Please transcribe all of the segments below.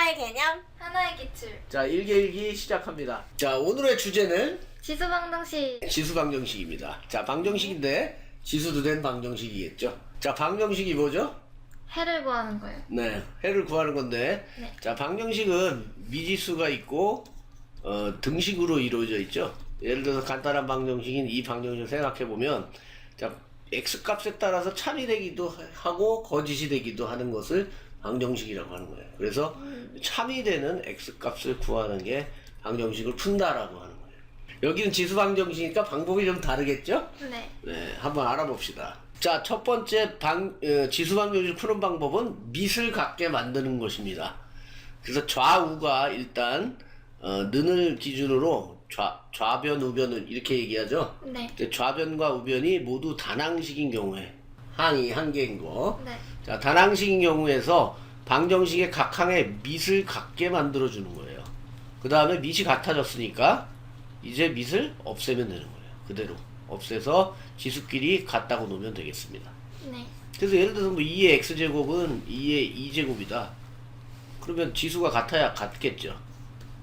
하나의 개념, 하나의 기출. 자, 일개일기 시작합니다. 자, 오늘의 주제는 지수방정식. 지수 방정식입니다. 자, 방정식인데 지수도 된 방정식이겠죠. 자, 방정식이 뭐죠? 해를 구하는 거예요. 네, 해를 구하는 건데, 네. 자, 방정식은 미지수가 있고 등식으로 이루어져 있죠. 예를 들어서 간단한 방정식인 이 방정식을 생각해 보면, 자, x 값에 따라서 참이되기도 하고 거짓이 되기도 하는 것을 방정식이라고 하는 거예요. 그래서 참이 되는 x 값을 구하는 게 방정식을 푼다라고 하는 거예요. 여기는 지수 방정식이니까 방법이 좀 다르겠죠? 네. 네, 한번 알아봅시다. 자, 첫 번째 지수 방정식을 푸는 방법은 밑을 같게 만드는 것입니다. 그래서 좌우가 일단 는을 기준으로 좌변, 우변을 이렇게 얘기하죠. 네. 좌변과 우변이 모두 단항식인 경우에 항이 한 개인 거. 네. 자, 단항식인 경우에서 방정식의 각 항에 밑을 같게 만들어 주는 거예요. 그 다음에 밑이 같아졌으니까 이제 밑을 없애면 되는 거예요. 그대로 없애서 지수끼리 같다고 놓으면 되겠습니다. 네. 그래서 예를 들어서 뭐 2의 x제곱은 2의 2제곱이다. 그러면 지수가 같아야 같겠죠.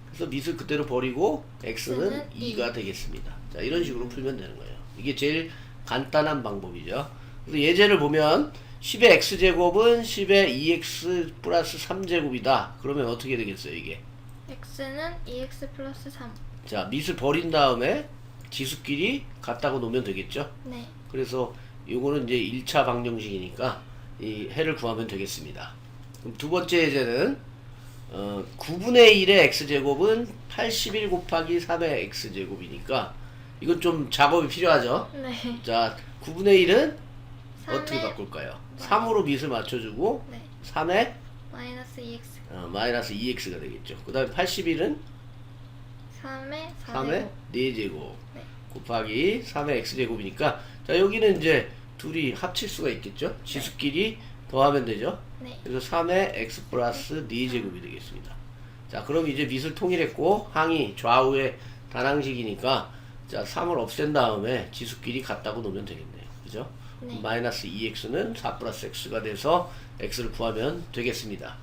그래서 밑을 그대로 버리고 x는 2가 되겠습니다. 자, 이런 식으로 풀면 되는 거예요. 이게 제일 간단한 방법이죠. 그래서 예제를 보면 10의 x제곱은 10의 2x 플러스 3제곱이다. 그러면 어떻게 되겠어요, 이게? x는 2x 플러스 3. 자, 밑을 버린 다음에 지수끼리 같다고 놓으면 되겠죠? 네. 그래서 요거는 이제 1차 방정식이니까 이 해를 구하면 되겠습니다. 그럼 두 번째 예제는 9분의 1의 x제곱은 81 곱하기 3의 x제곱이니까 이건 좀 작업이 필요하죠? 네. 자, 9분의 1은 3의 어떻게 바꿀까요? 3으로 밑을 맞춰주고 네. 3에 마이너스 2x. 마이너스 2x가 되겠죠. 그 다음에 81은 3의 3의 4제곱. 4제곱 네. 곱하기 3의 x제곱이니까 자, 여기는 이제 둘이 합칠 수가 있겠죠. 지수끼리 더하면 되죠. 네. 그래서 3의 x 플러스 4제곱이 되겠습니다. 자, 그럼 이제 밑을 통일했고 항이 좌우의 단항식이니까 자, 3을 없앤 다음에 지수끼리 같다고 놓으면 되겠네요. 그죠? 네. 마이너스 2x는 4 플러스 x가 돼서 x를 구하면 되겠습니다.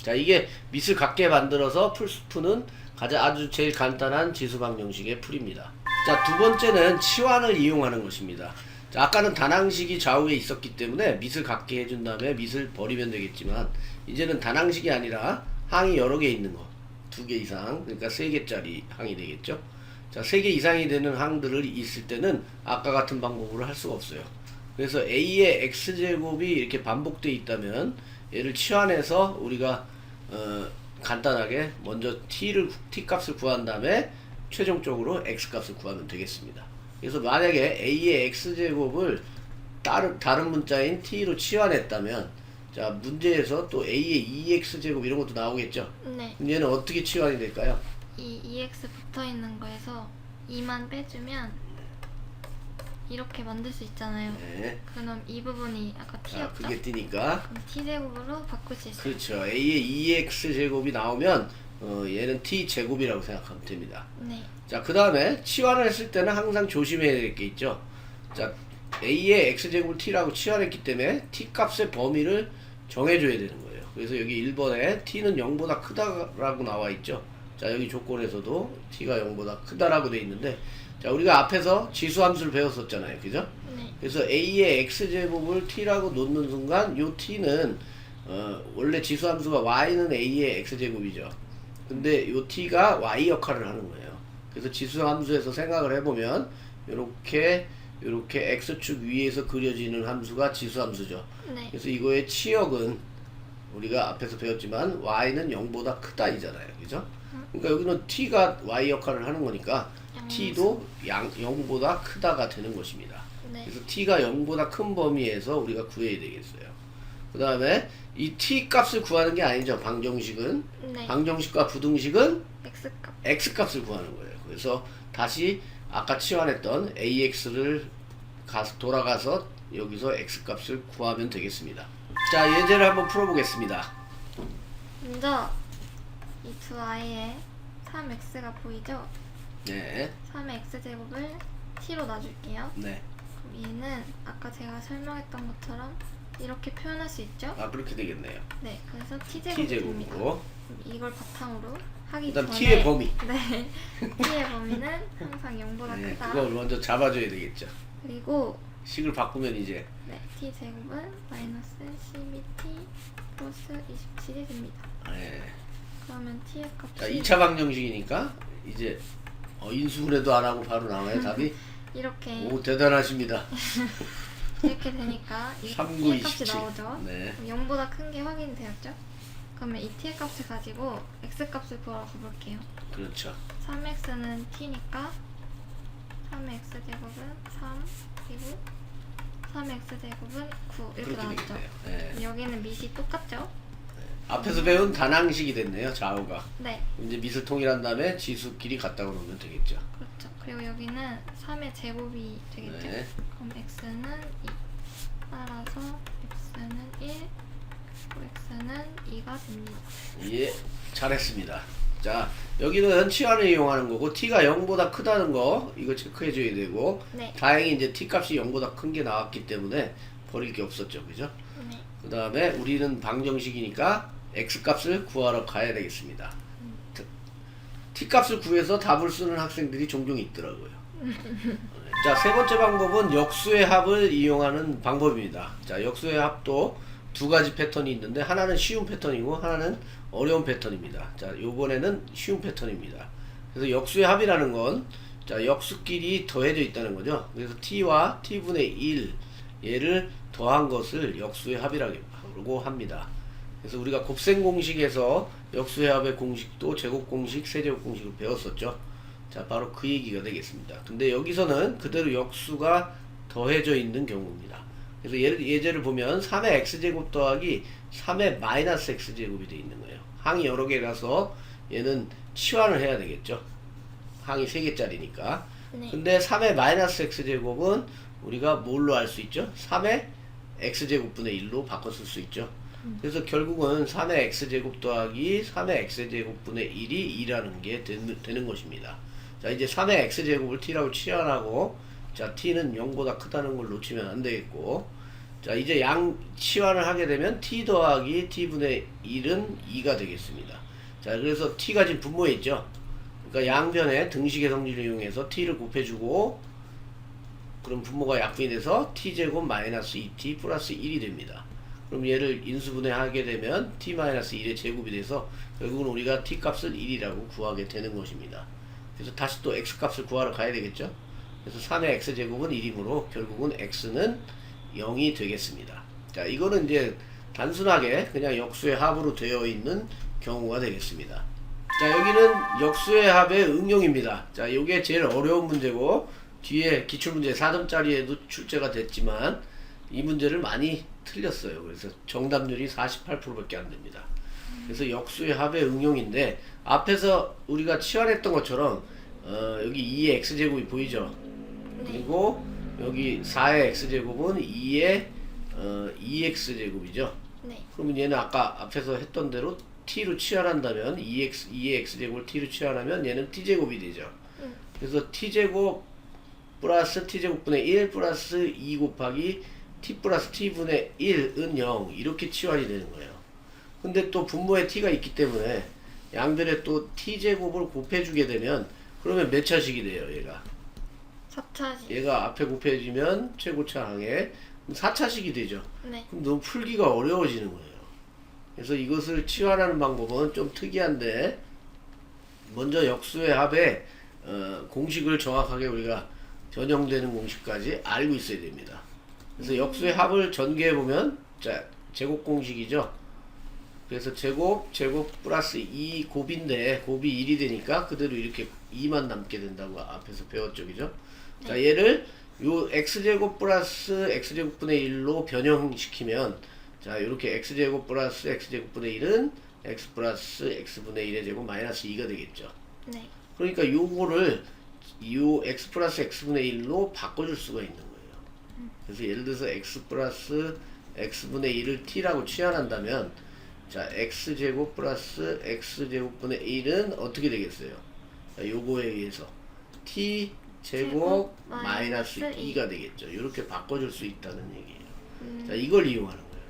자, 이게 밑을 같게 만들어서 푸는 아주 제일 간단한 지수 방정식의 풀입니다. 자, 두 번째는 치환을 이용하는 것입니다. 자, 아까는 단항식이 좌우에 있었기 때문에 밑을 같게 해준 다음에 밑을 버리면 되겠지만 이제는 단항식이 아니라 항이 여러 개 있는 거, 2개 이상, 그러니까 3개짜리 항이 되겠죠. 자, 3개 이상이 되는 항들이 있을 때는 아까 같은 방법으로 할 수가 없어요. 그래서 a의 x제곱이 이렇게 반복되어 있다면 얘를 치환해서 우리가 간단하게 먼저 t 값을 구한 다음에 최종적으로 x 값을 구하면 되겠습니다. 그래서 만약에 a의 x제곱을 다른 문자인 t로 치환했다면 자, 문제에서 또 a의 2x제곱 이런 것도 나오겠죠. 네. 그럼 얘는 어떻게 치환이 될까요? 이 2x 붙어 있는 거에서 2만 빼주면 이렇게 만들 수 있잖아요. 네. 그럼 이 부분이 아까 자, t였죠? 그게 t니까 그럼 t제곱으로 바꿀 수 있어요. 그렇죠. a의 2x제곱이 나오면 얘는 t제곱이라고 생각하면 됩니다. 네. 자, 그 다음에 치환을 했을 때는 항상 조심해야 될 게 있죠. 자, a의 x제곱을 t라고 치환했기 때문에 t 값의 범위를 정해줘야 되는 거예요. 그래서 여기 1번에 t는 0보다 크다라고 나와 있죠. 자, 여기 조건에서도 t가 0보다 크다라고 돼 있는데 자, 우리가 앞에서 지수함수를 배웠었잖아요. 그죠? 네. 그래서 a의 x제곱을 t라고 놓는 순간 요 t는 원래 지수함수가 y는 a의 x제곱이죠. 근데 요 t가 y 역할을 하는 거예요. 그래서 지수함수에서 생각을 해보면 요렇게 x축 위에서 그려지는 함수가 지수함수죠. 네. 그래서 이거의 치역은 우리가 앞에서 배웠지만 y는 0보다 크다 이잖아요. 그죠? 그러니까 여기는 t가 y 역할을 하는 거니까 t도 0보다 크다가 되는 것입니다. 네. 그래서 t가 0보다 큰 범위에서 우리가 구해야 되겠어요. 그 다음에 이 t 값을 구하는 게 아니죠. 방정식은. 네. 방정식과 부등식은 x값. x 값을 구하는 거예요. 그래서 다시 아까 치환했던 ax를 돌아가서 여기서 x 값을 구하면 되겠습니다. 자, 예제를 한번 풀어보겠습니다. 먼저 이 두 아이의 3x가 보이죠? 네. 3의 x제곱을 t로 놔줄게요. 네. 그럼 얘는 아까 제가 설명했던 것처럼 이렇게 표현할 수 있죠? 아, 그렇게 되겠네요. 네, 그래서 t제곱이 됩니다. t제곱으로. 이걸 바탕으로 하기 그다음 전에 t의 범위. 네. t의 범위는 항상 0보다 네, 크다. 그걸 먼저 잡아줘야 되겠죠. 그리고 식을 바꾸면 이제 네, t 제곱은 마이너스 12t 플러스 27이 됩니다. 네. 그러면 t의 자, 값이 2차 방정식이니까 이제 인수분해도 안 하고 바로 나와요 답이. 이렇게 오 대단하십니다. 이렇게 되니까 이 39, t의 값이 27. 나오죠. 네. 0보다 큰 게 확인되었죠? 그러면 이 t의 값을 가지고 x 값을 구하러 가볼게요. 그렇죠. 3x는 t니까 3x 제곱은 3 그리고 3x 제곱은 9 이렇게 그렇게 나왔죠? 되겠네요. 네. 여기는 밑이 똑같죠? 앞에서 배운 단항식이 됐네요. 좌우가. 네, 이제 밑을 통일한 다음에 지수끼리 갖다 놓으면 되겠죠. 그렇죠. 그리고 여기는 3의 제곱이 되겠죠? 네. 그럼 x는 2 따라서 x는 1 그리고 x는 2가 됩니다. 예, 잘했습니다. 자, 여기는 치환을 이용하는 거고 t가 0보다 크다는 거 이거 체크해 줘야 되고 네, 다행히 이제 t 값이 0보다 큰 게 나왔기 때문에 버릴 게 없었죠. 그죠? 네, 그 다음에 우리는 방정식이니까 x 값을 구하러 가야 되겠습니다. t 값을 구해서 답을 쓰는 학생들이 종종 있더라고요. 자, 세 번째 방법은 역수의 합을 이용하는 방법입니다. 자, 역수의 합도 두 가지 패턴이 있는데 하나는 쉬운 패턴이고 하나는 어려운 패턴입니다. 자, 요번에는 쉬운 패턴입니다. 그래서 역수의 합이라는 건 자, 역수끼리 더해져 있다는 거죠. 그래서 t와 t분의 1 얘를 더한 것을 역수의 합이라고 합니다. 그래서 우리가 곱셈 공식에서 역수의 합의 공식도 제곱 공식, 세제곱 공식을 배웠었죠. 자, 바로 그 얘기가 되겠습니다. 근데 여기서는 그대로 역수가 더해져 있는 경우입니다. 그래서 예제를 보면 3의 x제곱 더하기 3의 마이너스 x제곱이 되어 있는 거예요. 항이 여러 개라서 얘는 치환을 해야 되겠죠. 항이 3개짜리니까. 네. 근데 3의 마이너스 x제곱은 우리가 뭘로 알 수 있죠? 3의 x제곱분의 1로 바꿔 쓸 수 있죠. 그래서 결국은 3의 x제곱 더하기 3의 x제곱분의 1이 2라는 게 되는 것입니다. 자, 이제 3의 x제곱을 t라고 치환하고 자, t는 0보다 크다는 걸 놓치면 안 되겠고 자, 이제 양 치환을 하게 되면 t 더하기 t분의 1은 2가 되겠습니다. 자, 그래서 t가 지금 분모에 있죠. 그러니까 양변에 등식의 성질을 이용해서 t를 곱해주고 그럼 분모가 약분이 돼서 t제곱 마이너스 2t 플러스 1이 됩니다. 그럼 얘를 인수분해하게 되면 t 마이너스 1의 제곱이 돼서 결국은 우리가 t 값을 1이라고 구하게 되는 것입니다. 그래서 다시 또 x 값을 구하러 가야 되겠죠. 그래서 3의 x제곱은 1이므로 결국은 x는 0이 되겠습니다. 자, 이거는 이제 단순하게 그냥 역수의 합으로 되어 있는 경우가 되겠습니다. 자, 여기는 역수의 합의 응용입니다. 자, 요게 제일 어려운 문제고 뒤에 기출문제 4점짜리에도 출제가 됐지만 이 문제를 많이 틀렸어요. 그래서 정답률이 48%밖에 안 됩니다. 그래서 역수의 합의 응용인데 앞에서 우리가 치환했던 것처럼 여기 2의 x제곱이 보이죠? 그리고 여기 4의 x제곱은 2의 2x제곱이죠? 네. 그러면 얘는 아까 앞에서 했던 대로 t로 치환한다면 2의 x제곱을 t로 치환하면 얘는 t제곱이 되죠. 그래서 t제곱 플러스 t제곱분의 1 플러스 2 곱하기 t 플러스 t분의 1은 0 이렇게 치환이 되는 거예요. 근데 또 분모에 t가 있기 때문에 양변에 또 t제곱을 곱해주게 되면 그러면 몇 차식이 돼요 얘가? 4차식. 얘가 앞에 곱해지면 최고차 항에 4차식이 되죠. 네. 그럼 너무 풀기가 어려워지는 거예요. 그래서 이것을 치환하는 방법은 좀 특이한데 먼저 역수의 합의 공식을 정확하게 우리가 변형되는 공식까지 알고 있어야 됩니다. 그래서 역수의 합을 전개해 보면 자, 제곱 공식이죠. 그래서 제곱 플러스 2 곱인데 곱이 1이 되니까 그대로 이렇게 2만 남게 된다고 앞에서 배웠죠. 그죠? 자, 얘를 요 x제곱 플러스 x제곱분의 1로 변형시키면 자, 이렇게 x제곱 플러스 x제곱분의 1은 x 플러스 x분의 1의 제곱 마이너스 2가 되겠죠. 네. 그러니까 요거를 요 x 플러스 x분의 1로 바꿔줄 수가 있는 거예요. 그래서 예를 들어서 x 플러스 x분의 1을 t라고 치환한다면 자, x제곱 플러스 x제곱분의 1은 어떻게 되겠어요? 자, 요거에 의해서 t 제곱 마이너스 2가 되겠죠. 이렇게 바꿔줄 수 있다는 얘기예요. 자, 이걸 이용하는 거예요.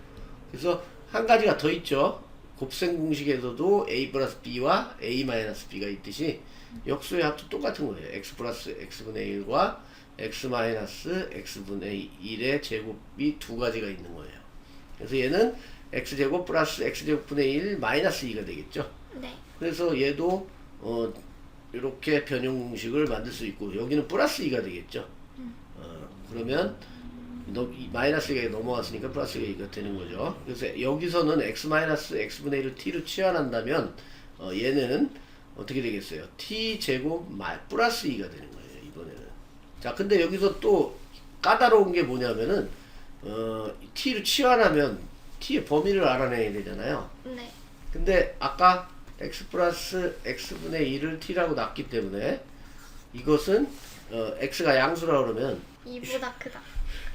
그래서 한 가지가 더 있죠. 곱셈 공식에서도 a 플러스 b와 a 마이너스 b가 있듯이 역수의 합도 똑같은 거예요. x 플러스 x분의 1과 x 마이너스 x분의 1의 제곱이 두 가지가 있는 거예요. 그래서 얘는 x제곱 플러스 x제곱분의 1 마이너스 2가 되겠죠. 네. 그래서 얘도 이렇게 변형 공식을 만들 수 있고 여기는 플러스 2가 되겠죠. 그러면 마이너스 2가 넘어갔으니까 플러스 2가 되는 거죠. 그래서 여기서는 x 마이너스 x분의 1을 t로 치환한다면 얘는 어떻게 되겠어요? t 제곱 플러스 2가 되는 거예요. 이번에는. 자, 근데 여기서 또 까다로운 게 뭐냐면은 t를 치환하면 t의 범위를 알아내야 되잖아요. 네. 근데 아까 x 플러스 x분의 1을 t라고 놨기 때문에 이것은 x가 양수라 그러면 2보다 크다.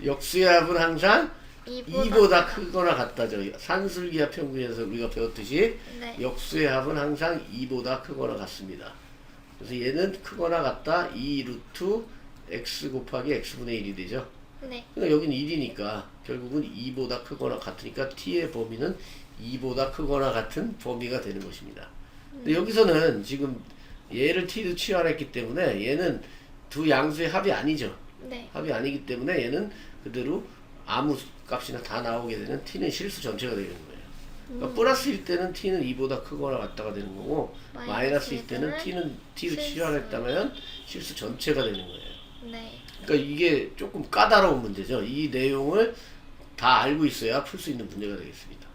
역수의 합은 항상 2보다 크다. 크거나 같다죠. 산술기하 평균에서 우리가 배웠듯이 네. 역수의 합은 항상 2보다 크거나 같습니다. 그래서 얘는 크거나 같다 2 루트 x 곱하기 x분의 1이 되죠. 네. 그러니까 여기는 1이니까 결국은 2보다 크거나 같으니까 t의 범위는 2보다 크거나 같은 범위가 되는 것입니다. 근데 여기서는 지금 얘를 t로 치환했기 때문에 얘는 두 양수의 합이 아니죠. 네. 합이 아니기 때문에 얘는 그대로 아무 값이나 다 나오게 되는 t는 실수 전체가 되는 거예요. 그러니까 플러스일 때는 t는 2보다 크거나 같다가 되는 거고 마이너스일 때는 t는 t로 실수. 치환했다면 실수 전체가 되는 거예요. 네. 그러니까 이게 조금 까다로운 문제죠. 이 내용을 다 알고 있어야 풀 수 있는 문제가 되겠습니다.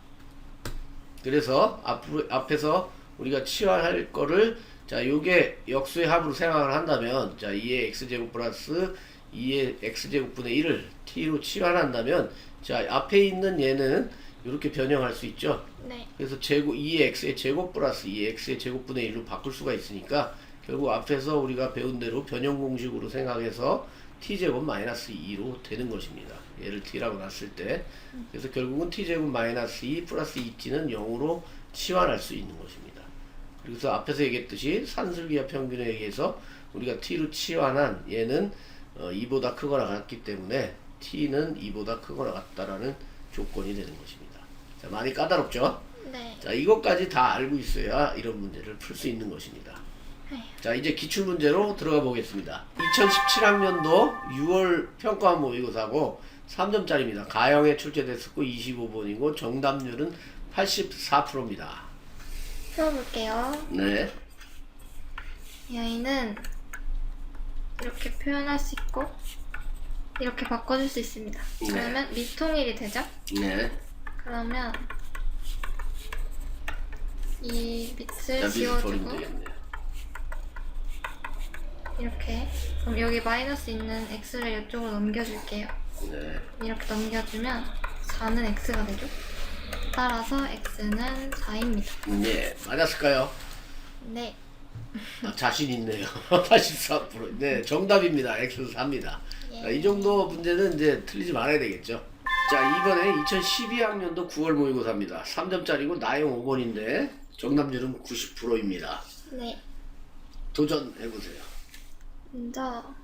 그래서 앞에서 우리가 치환할 거를 자, 요게 역수의 합으로 생각을 한다면 자, 2의 x제곱 플러스 2의 x제곱분의 1을 t로 치환한다면 자, 앞에 있는 얘는 이렇게 변형할 수 있죠. 네. 그래서 제곱 2의 x의 제곱 플러스 2의 x의 제곱분의 1로 바꿀 수가 있으니까 결국 앞에서 우리가 배운 대로 변형 공식으로 생각해서 t제곱 마이너스 2로 되는 것입니다. 얘를 t라고 놨을 때. 그래서 결국은 t제곱 마이너스 2 플러스 2t는 0으로 치환할 수 있는 것입니다. 그래서 앞에서 얘기했듯이 산술기하 평균에 의해서 우리가 t로 치환한 얘는 2보다 크거나 같기 때문에 t는 2보다 크거나 같다라는 조건이 되는 것입니다. 자, 많이 까다롭죠? 네. 자, 이것까지 다 알고 있어야 이런 문제를 풀 수 있는 것입니다. 자, 이제 기출문제로 들어가 보겠습니다. 2017학년도 6월 평가원 모의고사고 3점짜리입니다. 가형에 출제됐었고 25번이고 정답률은 84%입니다. 풀어볼게요. 네. 이 아이는 이렇게 표현할 수 있고 이렇게 바꿔줄 수 있습니다. 네. 그러면 미통일이 되죠? 네. 그러면 이 밑을 자, 미리 버리면 지워주고 되겠네요. 이렇게 그럼 여기 마이너스 있는 x를 이쪽으로 넘겨줄게요. 네. 이렇게 넘겨주면 4는 x가 되죠? 따라서 x는 4입니다. 네. 맞았을까요? 네. 아, 자신 있네요. 84%. 네, 정답입니다. X는 4입니다. 자, 이 정도 문제는 이제 틀리지 말아야 되겠죠. 자, 이번에 2012학년도 9월 모의고사입니다. 3점짜리고 나형 5번인데 정답률은 90%입니다. 네. 도전해보세요. 먼저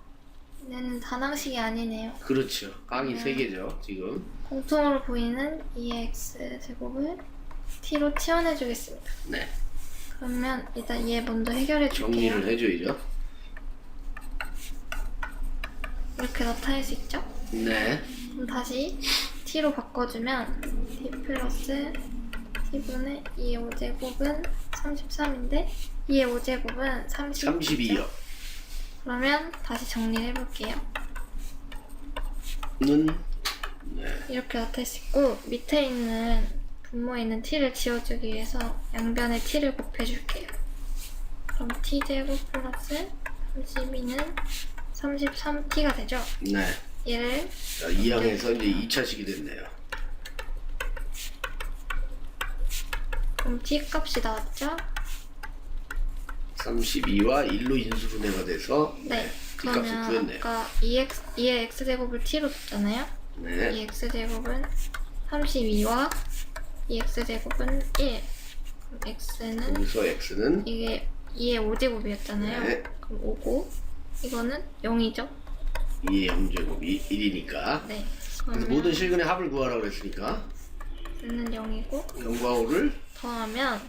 얘는 단항식이 아니네요. 그렇죠. 깡이 3개죠, 지금. 공통으로 보이는 2x 제곱을 t로 치환해 주겠습니다. 네. 그러면 일단 얘 먼저 해결해 줄게요. 정리를 해줘야죠. 이렇게 나타낼 수 있죠? 네. 그럼 다시 t로 바꿔주면 t 플러스 t분의 2의 5제곱은 33인데 2의 5제곱은 32요. 그러면 다시 정리를 해볼게요. 는 네. 이렇게 나타낼 수 있고 밑에 있는 분모에 있는 t를 지워주기 위해서 양변에 t를 곱해줄게요. 그럼 t제곱 플러스 32는 33t가 되죠? 네. 얘를 자, 2항에서 이제 2차식이 됐네요. 그럼 t 값이 나왔죠? 32와 1로 인수분해가 돼서 네. t 값을 그러면 구했네요. 아까 2의 x제곱을 t로 줬잖아요? 네. 2x제곱은 32와 2x제곱은 1. 그럼 x는 여기서 x는 이게 2의 5제곱이었잖아요. 네. 그럼 5고 이거는 0이죠? 2의 0제곱이 1이니까. 네. 그래서 그러면 모든 실근의 합을 구하라고 그랬으니까 는 0이고 0과 5를 더하면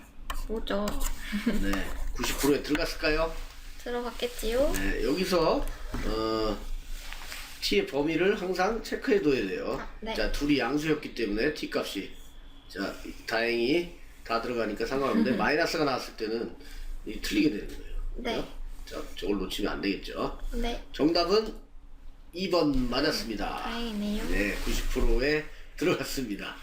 5죠. 네, 90%에 들어갔을까요? 들어갔겠지요? 네, 여기서 t의 범위를 항상 체크해 둬야 돼요. 네. 자, 둘이 양수였기 때문에 t 값이 자, 다행히 다 들어가니까 상관없는데 마이너스가 나왔을 때는 이 틀리게 되는 거예요. 네. 그죠? 자, 저걸 놓치면 안 되겠죠. 네. 정답은 2번 맞았습니다. 다행이네요. 네, 90%에 들어갔습니다.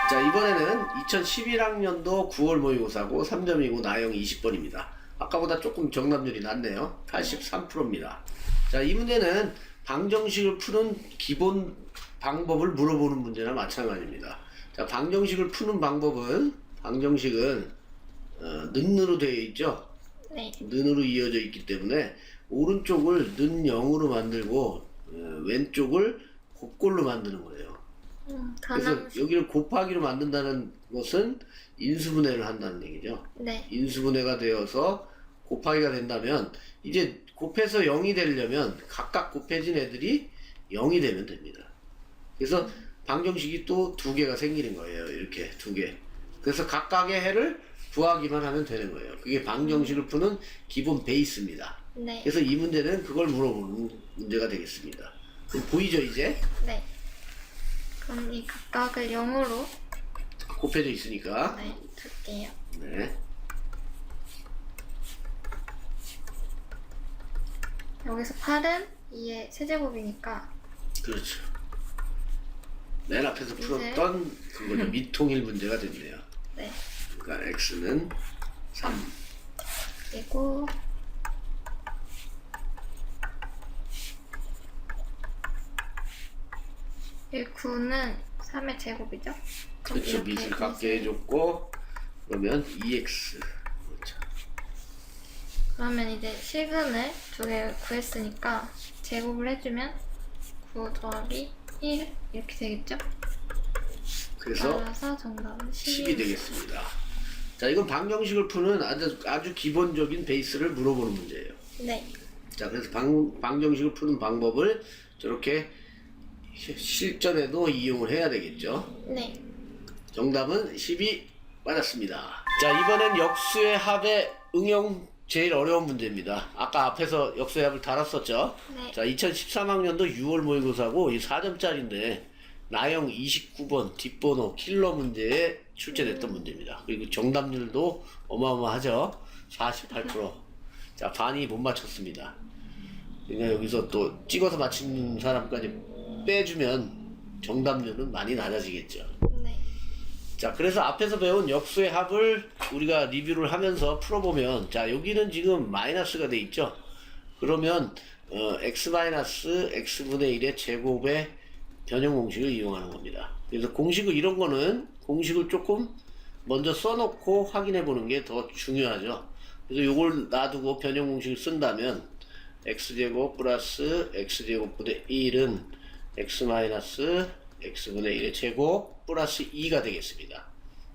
자, 이번에는 2011학년도 9월 모의고사고 3점이고 나영 20번입니다. 아까보다 조금 정답률이 낮네요. 83%입니다. 자, 이 문제는 방정식을 푸는 기본 방법을 물어보는 문제나 마찬가지입니다. 자, 방정식을 푸는 방법은 방정식은 는으로 되어 있죠. 네. 는으로 이어져 있기 때문에 오른쪽을 는 0으로 만들고 왼쪽을 곱골로 만드는 거예요. 그래서 가낭식. 여기를 곱하기로 만든다는 것은 인수분해를 한다는 얘기죠. 네. 인수분해가 되어서 곱하기가 된다면 이제 곱해서 0이 되려면 각각 곱해진 애들이 0이 되면 됩니다. 그래서 방정식이 또 두 개가 생기는 거예요. 이렇게 두 개. 그래서 각각의 해를 구하기만 하면 되는 거예요. 그게 방정식을 푸는 기본 베이스입니다. 네. 그래서 이 문제는 그걸 물어보는 문제가 되겠습니다. 그럼 보이죠 이제? 네. 그럼 이 각각을 0으로 곱해져 있으니까. 네, 둘게요. 네. 여기서 8은 2의 세제곱이니까 그렇죠. 맨 앞에서 이제. 풀었던 그거죠. 미통일 문제가 됐네요. 네. 그러니까 x는 3. 그리고 이 9는 3의 제곱이죠? 그럼 그렇죠. 이렇게 밑을 갖게 해줬고 그러면 2x. 그렇죠. 그러면 이제 실근을 두 개 구했으니까 제곱을 해주면 9 더하기 1 이렇게 되겠죠? 그래서 따라서 정답은 10이 되겠습니다. 자, 이건 방정식을 푸는 아주 기본적인 베이스를 물어보는 문제예요. 네. 자, 그래서 방정식을 푸는 방법을 저렇게 실전에도 이용을 해야 되겠죠. 네. 정답은 10이 맞았습니다. 자, 이번엔 역수의 합의 응용 제일 어려운 문제입니다. 아까 앞에서 역수의 합을 다뤘었죠. 네. 자, 2013학년도 6월 모의고사고 이 4점짜리인데 나영 29번 뒷번호 킬러 문제에 출제됐던 문제입니다. 그리고 정답률도 어마어마하죠. 48%. 자, 반이 못 맞췄습니다. 그러니까 여기서 또 찍어서 맞힌 사람까지 빼주면 정답률은 많이 낮아지겠죠. 네. 자, 그래서 앞에서 배운 역수의 합을 우리가 리뷰를 하면서 풀어보면, 자, 여기는 지금 마이너스가 돼 있죠. 그러면 x 마이너스 x분의 1의 제곱의 변형 공식을 이용하는 겁니다. 그래서 공식을 이런 거는 공식을 조금 먼저 써놓고 확인해 보는 게 더 중요하죠. 그래서 요걸 놔두고 변형 공식을 쓴다면 x제곱 플러스 x제곱분의 1은 x 마이너스 x분의 1의 제곱 플러스 2가 되겠습니다.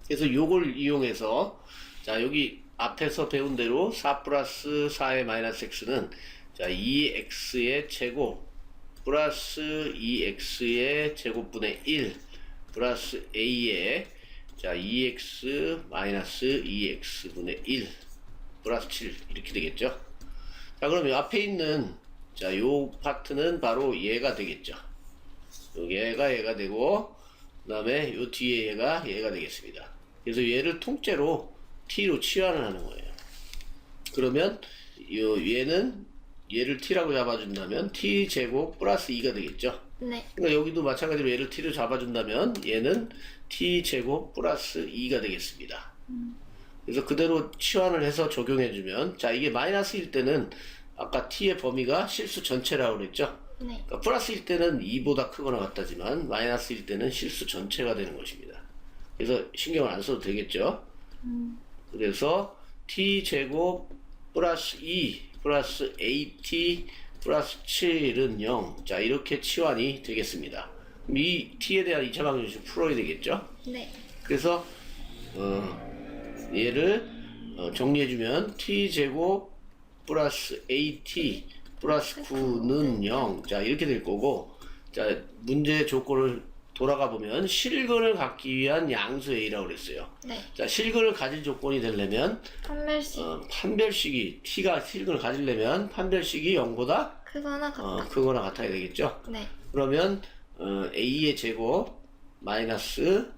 그래서 요걸 이용해서 자, 여기 앞에서 배운 대로 4 플러스 4의 마이너스 x는 자, 2x의 제곱 플러스 2x의 제곱분의 1 플러스 a의 자, 2x 마이너스 2x분의 1 플러스 7 이렇게 되겠죠. 자, 그럼 이 앞에 있는 자, 요 파트는 바로 얘가 되겠죠. 얘가 되고 그 다음에 요 뒤에 얘가 되겠습니다. 그래서 얘를 통째로 t로 치환을 하는 거예요. 그러면 얘는 얘를 t라고 잡아준다면 t제곱 플러스 2가 되겠죠. 네. 그러니까 여기도 마찬가지로 얘를 t로 잡아준다면 얘는 t제곱 플러스 2가 되겠습니다. 그래서 그대로 치환을 해서 적용해주면 자, 이게 마이너스일 때는 아까 t의 범위가 실수 전체라고 그랬죠. 네. 그러니까 플러스일 때는 2보다 크거나 같다지만 마이너스일 때는 실수 전체가 되는 것입니다. 그래서 신경을 안 써도 되겠죠. 그래서 t제곱 플러스 2 플러스 at 플러스 7은 0. 자, 이렇게 치환이 되겠습니다. 그럼 이 t에 대한 2차 방정식을 풀어야 되겠죠. 네. 그래서 얘를 정리해주면 t제곱 플러스 at 플러스 9는 0. 자, 이렇게 될 거고, 자, 문제 조건을 돌아가 보면 실근을 갖기 위한 양수 A라고 그랬어요. 네. 자, 실근을 가질 조건이 되려면 판별식 판별식이 T가 실근을 가지려면 판별식이 0보다 크거나 같다. 크거나 같아야 되겠죠. 네. 그러면 A의 제곱 마이너스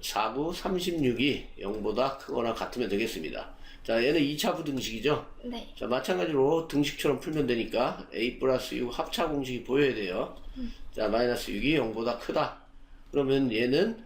4구 36이 0보다 크거나 같으면 되겠습니다. 자, 얘는 2차 부등식이죠. 네. 자, 마찬가지로 등식처럼 풀면 되니까 A 플러스 6 합차 공식이 보여야 돼요. 자, 마이너스 6이 0보다 크다. 그러면 얘는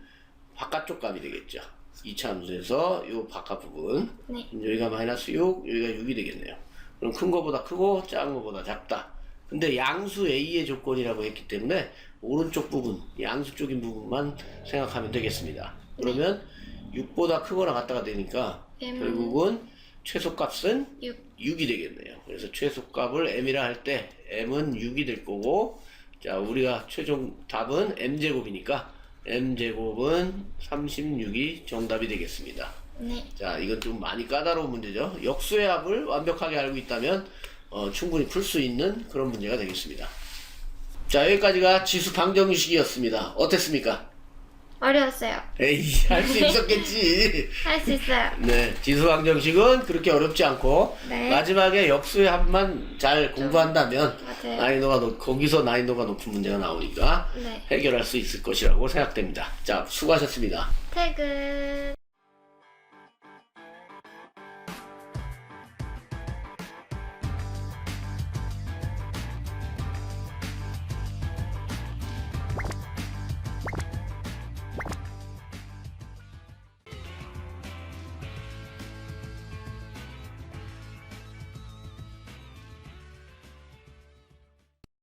바깥쪽 값이 되겠죠. 2차 함수에서 요 바깥 부분. 네. 여기가 마이너스 6, 여기가 6이 되겠네요. 그럼 큰 거보다 크고 작은 거보다 작다. 근데 양수 A의 조건이라고 했기 때문에 오른쪽 부분, 양수 쪽인 부분만 생각하면 되겠습니다. 그러면 6보다 크거나 같다가 되니까 결국은 최소값은 6이 되겠네요. 그래서 최소값을 m이라 할 때 m은 6이 될 거고, 자, 우리가 최종 답은 m제곱이니까 m제곱은 36이 정답이 되겠습니다. 네. 자, 이건 좀 많이 까다로운 문제죠. 역수의 합을 완벽하게 알고 있다면 충분히 풀 수 있는 그런 문제가 되겠습니다. 자, 여기까지가 지수 방정식이었습니다. 어땠습니까? 어려웠어요. 에이, 할 수 있었겠지. 할 수 있어요. 네, 지수 방정식은 그렇게 어렵지 않고 네. 마지막에 역수의 합만 잘 공부한다면 맞아요. 난이도가 거기서 난이도가 높은 문제가 나오니까 네. 해결할 수 있을 것이라고 생각됩니다. 자, 수고하셨습니다. 퇴근.